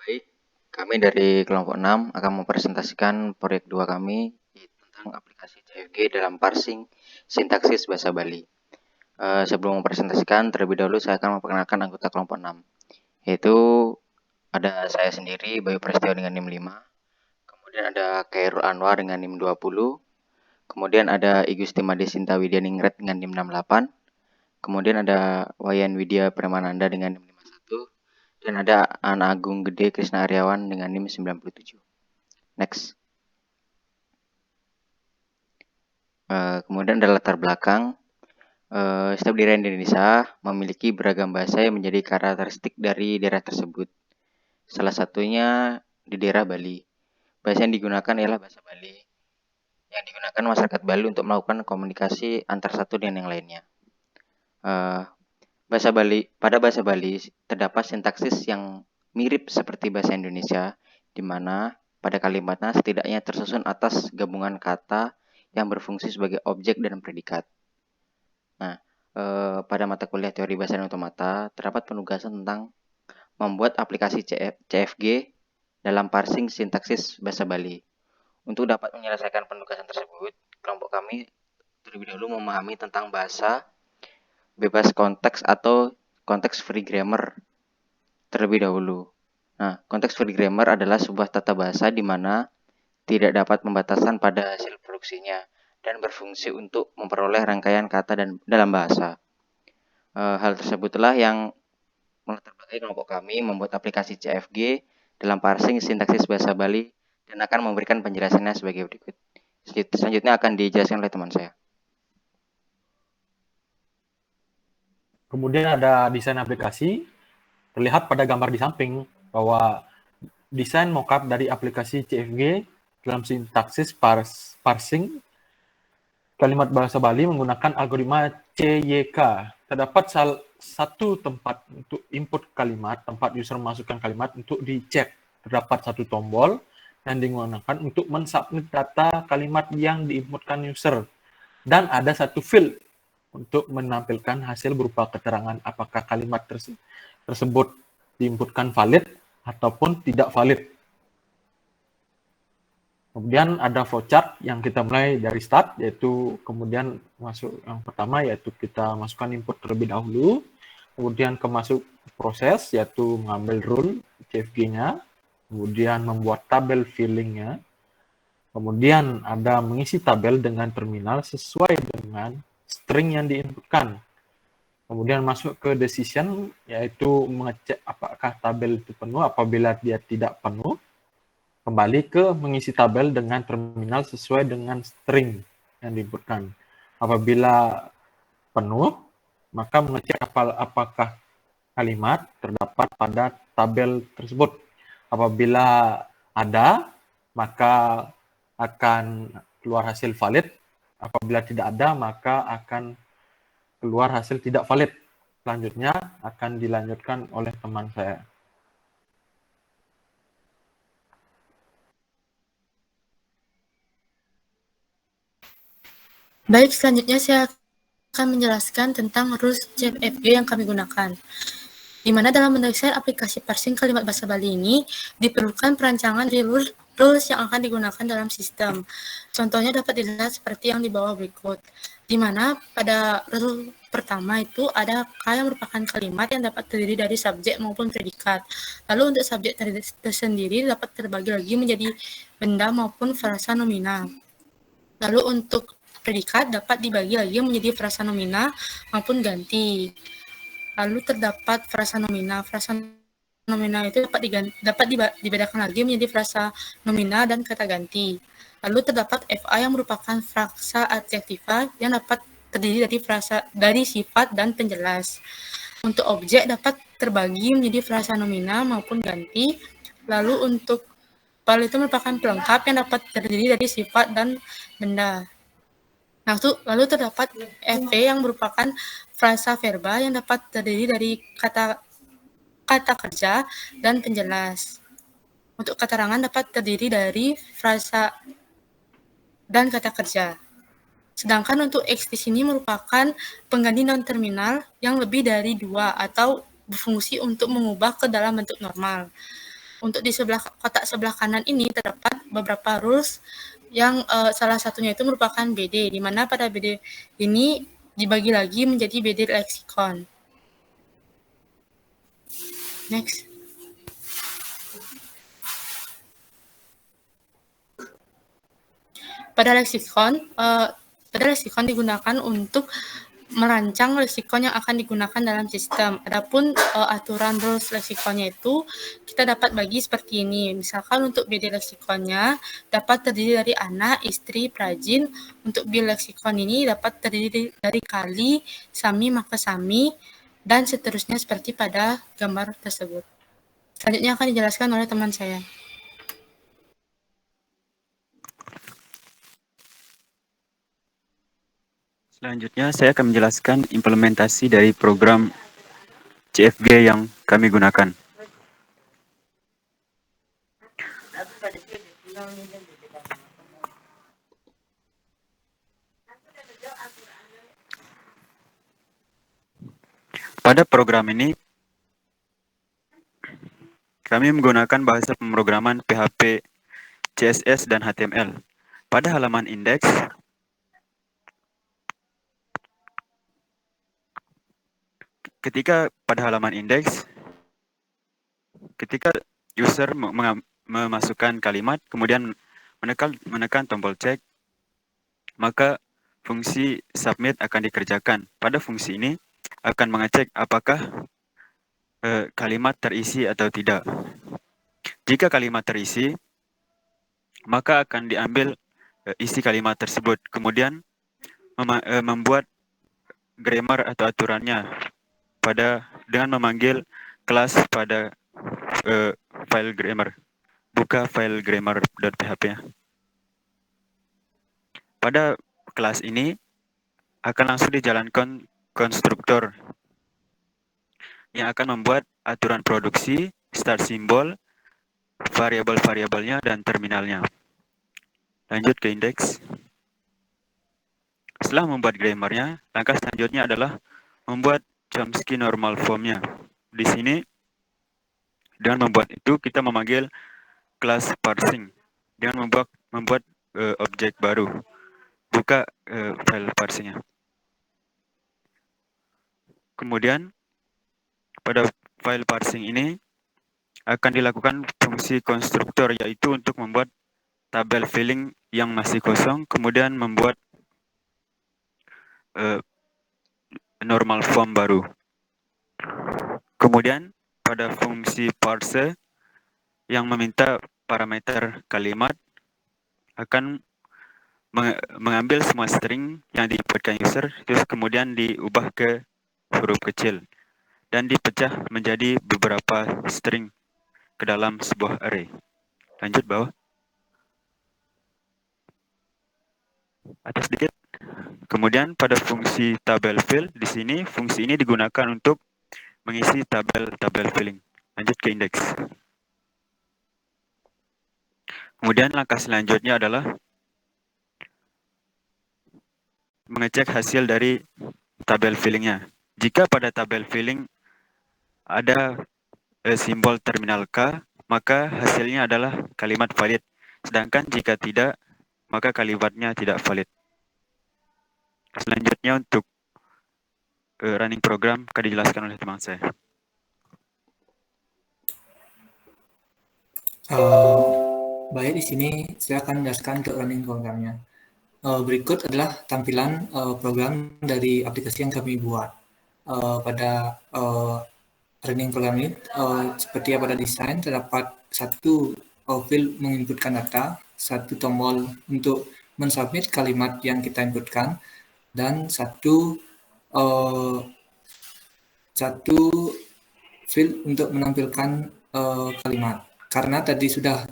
Baik, kami dari kelompok 6 akan mempresentasikan proyek 2 kami tentang aplikasi CFG dalam parsing sintaksis bahasa Bali. Sebelum mempresentasikan, terlebih dahulu saya akan memperkenalkan anggota kelompok 6, yaitu ada saya sendiri, Bayu Prasetyo dengan NIM 5, kemudian ada Khairul Anwar dengan NIM 20, kemudian ada Igustima Desinta Widyaningrat dengan NIM 68, kemudian ada Wayan Widya Premananda dengan NIM 51, dan ada Ana Agung Gede Krisna Aryawan dengan NIM 97. Next. Kemudian ada latar belakang. Setiap daerah di Indonesia memiliki beragam bahasa yang menjadi karakteristik dari daerah tersebut. Salah satunya di daerah Bali. Bahasa yang digunakan ialah bahasa Bali, yang digunakan masyarakat Bali untuk melakukan komunikasi antar satu dengan yang lainnya. Pada bahasa Bali terdapat sintaksis yang mirip seperti bahasa Indonesia, di mana pada kalimatnya setidaknya tersusun atas gabungan kata yang berfungsi sebagai objek dan predikat. Nah, pada mata kuliah teori bahasa dan otomata terdapat penugasan tentang membuat aplikasi CFG dalam parsing sintaksis bahasa Bali. Untuk dapat menyelesaikan penugasan tersebut, kelompok kami terlebih dahulu memahami tentang bahasa bebas konteks atau konteks free grammar terlebih dahulu. Nah, konteks free grammar adalah sebuah tata bahasa di mana tidak dapat pembatasan pada hasil produksinya dan berfungsi untuk memperoleh rangkaian kata dan dalam bahasa. Hal tersebutlah yang melatar belakangi kelompok kami membuat aplikasi CFG dalam parsing sintaksis bahasa Bali dan akan memberikan penjelasannya sebagai berikut. Selanjutnya akan dijelaskan oleh teman saya. Kemudian ada desain aplikasi. Terlihat pada gambar di samping bahwa desain mockup dari aplikasi CFG dalam sintaksis parsing kalimat bahasa Bali menggunakan algoritma CYK. Terdapat satu tempat untuk input kalimat, tempat user memasukkan kalimat untuk dicek. Terdapat satu tombol yang digunakan untuk mensubmit data kalimat yang diinputkan user. Dan ada satu field untuk menampilkan hasil berupa keterangan apakah kalimat tersebut diinputkan valid ataupun tidak valid. Kemudian ada flowchart yang kita mulai dari start, yaitu kemudian masuk yang pertama yaitu kita masukkan input terlebih dahulu, kemudian masuk proses yaitu mengambil rule CFG-nya, kemudian membuat tabel filling-nya, kemudian ada mengisi tabel dengan terminal sesuai dengan string yang diinputkan. Kemudian masuk ke decision, yaitu mengecek apakah tabel itu penuh. Apabila dia tidak penuh, kembali ke mengisi tabel dengan terminal sesuai dengan string yang diinputkan. Apabila penuh, maka mengecek apakah kalimat terdapat pada tabel tersebut. Apabila ada, maka akan keluar hasil valid. Apabila tidak ada, maka akan keluar hasil tidak valid. Selanjutnya akan dilanjutkan oleh teman saya. Baik, selanjutnya saya akan menjelaskan tentang rules CFG yang kami gunakan. Di mana dalam mendesain aplikasi parsing kalimat bahasa Bali ini diperlukan perancangan dari rules yang akan digunakan dalam sistem. Contohnya dapat dilihat seperti yang di bawah berikut. Di mana pada rule pertama itu ada K yang merupakan kalimat yang dapat terdiri dari subjek maupun predikat. Lalu untuk subjek tersendiri dapat terbagi lagi menjadi benda maupun frasa nomina. Lalu untuk predikat dapat dibagi lagi menjadi frasa nomina maupun ganti. Lalu terdapat frasa nomina. Frasa nomina itu dapat dibedakan lagi menjadi frasa nomina dan kata ganti. Lalu terdapat FA yang merupakan frasa adjektiva yang dapat terdiri dari sifat dan penjelas. Untuk objek dapat terbagi menjadi frasa nomina maupun ganti. Lalu untuk val itu merupakan pelengkap yang dapat terdiri dari sifat dan benda. Lalu terdapat FV yang merupakan frasa verba yang dapat terdiri dari kata kerja dan penjelas. Untuk keterangan dapat terdiri dari frasa dan kata kerja. Sedangkan untuk X di sini merupakan pengganti non-terminal yang lebih dari 2 atau berfungsi untuk mengubah ke dalam bentuk normal. Untuk di kotak sebelah kanan ini terdapat beberapa rules yang salah satunya itu merupakan BD, di mana pada BD ini dibagi lagi menjadi BD leksikon. Next. Pada leksikon digunakan untuk merancang leksikon yang akan digunakan dalam sistem. Adapun aturan rules leksikonnya itu kita dapat bagi seperti ini. Misalkan untuk BD leksikonnya dapat terdiri dari anak, istri, prajin. Untuk bil leksikon ini dapat terdiri dari kali, sami, maka sami, dan seterusnya seperti pada gambar tersebut. Selanjutnya akan dijelaskan oleh teman saya. Selanjutnya, saya akan menjelaskan implementasi dari program CFG yang kami gunakan. Pada program ini, kami menggunakan bahasa pemrograman PHP, CSS, dan HTML. Pada halaman indeks, ketika user memasukkan kalimat, kemudian menekan tombol cek, maka fungsi submit akan dikerjakan. Pada fungsi ini akan mengecek apakah kalimat terisi atau tidak. Jika kalimat terisi, maka akan diambil isi kalimat tersebut. Kemudian membuat grammar atau aturannya dengan memanggil kelas pada file grammar. Buka file grammar.php. Pada kelas ini akan langsung dijalankan konstruktor yang akan membuat aturan produksi, start symbol, variabel-variabelnya, dan terminalnya. Lanjut ke indeks. Setelah membuat grammarnya, langkah selanjutnya adalah membuat Chomsky normal formnya. Di sini, dengan membuat itu, kita memanggil kelas parsing dengan membuat objek baru. Buka file parsingnya. Kemudian, pada file parsing ini akan dilakukan fungsi konstruktor, yaitu untuk membuat tabel filling yang masih kosong, kemudian membuat normal form baru. Kemudian pada fungsi parse yang meminta parameter kalimat akan mengambil semua string yang diinputkan user, terus kemudian diubah ke huruf kecil dan dipecah menjadi beberapa string ke dalam sebuah array. Lanjut bawah. Atas sedikit. Kemudian pada fungsi tabel fill, di sini fungsi ini digunakan untuk mengisi tabel filling. Lanjut ke indeks. Kemudian langkah selanjutnya adalah mengecek hasil dari tabel fillingnya. Jika pada tabel filling ada simbol terminal K, maka hasilnya adalah kalimat valid. Sedangkan jika tidak, maka kalimatnya tidak valid. Selanjutnya untuk running program akan dijelaskan oleh teman saya. Baik, di sini saya akan menjelaskan untuk running programnya. Berikut adalah tampilan program dari aplikasi yang kami buat. Pada running program ini, seperti yang pada desain, terdapat satu field menginputkan data, satu tombol untuk mensubmit kalimat yang kita inputkan, dan satu field untuk menampilkan kalimat. Karena tadi sudah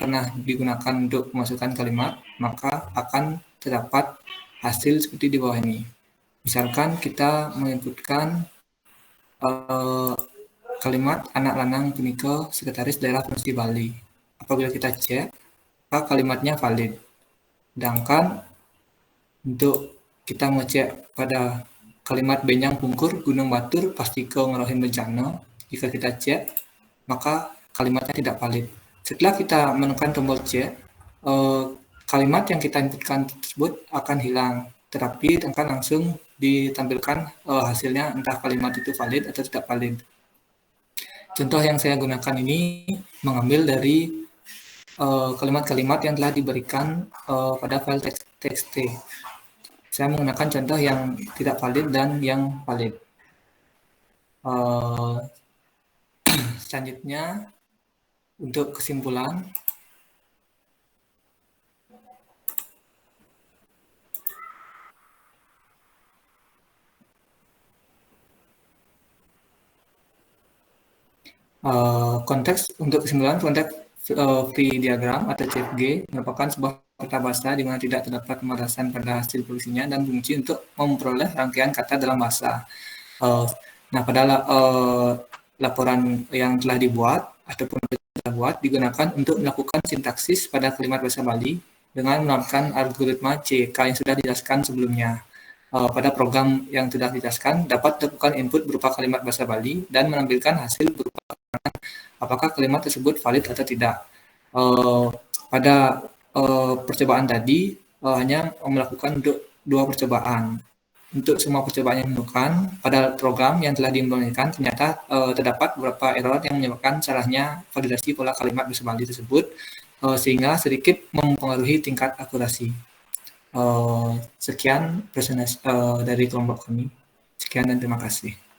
pernah digunakan untuk memasukkan kalimat, maka akan terdapat hasil seperti di bawah ini. Misalkan kita menginputkan kalimat anak lanang punika sekretaris daerah Provinsi Bali. Apabila kita cek, maka kalimatnya valid. Sedangkan untuk kita ngecek pada kalimat Benyang Pungkur Gunung Batur pasti ke ngerohin bencana, jika kita cek, maka kalimatnya tidak valid. Setelah kita menekan tombol C, kalimat yang kita inputkan tersebut akan hilang, tetapi akan langsung ditampilkan hasilnya entah kalimat itu valid atau tidak valid. Contoh yang saya gunakan ini mengambil dari kalimat-kalimat yang telah diberikan pada file txt. Saya menggunakan contoh yang tidak valid dan yang valid. Selanjutnya, untuk kesimpulan, konteks free diagram atau CFG merupakan sebuah peta bahasa di mana tidak terdapat pembatasan pada hasil produksinya dan fungsi untuk memperoleh rangkaian kata dalam bahasa. Nah, pada laporan yang telah dibuat ataupun telah buat digunakan untuk melakukan sintaksis pada kalimat bahasa Bali dengan menerapkan algoritma CK yang sudah dijelaskan sebelumnya. Pada program yang sudah dijelaskan dapat dilakukan input berupa kalimat bahasa Bali dan menampilkan hasil berupa apakah kalimat tersebut valid atau tidak. Pada percobaan tadi hanya melakukan dua percobaan. Untuk semua percobaan yang dilakukan pada program yang telah diimplementasikan ternyata terdapat beberapa error yang menyebabkan salahnya validasi pola kalimat bahasa Bali tersebut sehingga sedikit mempengaruhi tingkat akurasi. Sekian presentasi dari kelompok kami. Sekian dan terima kasih.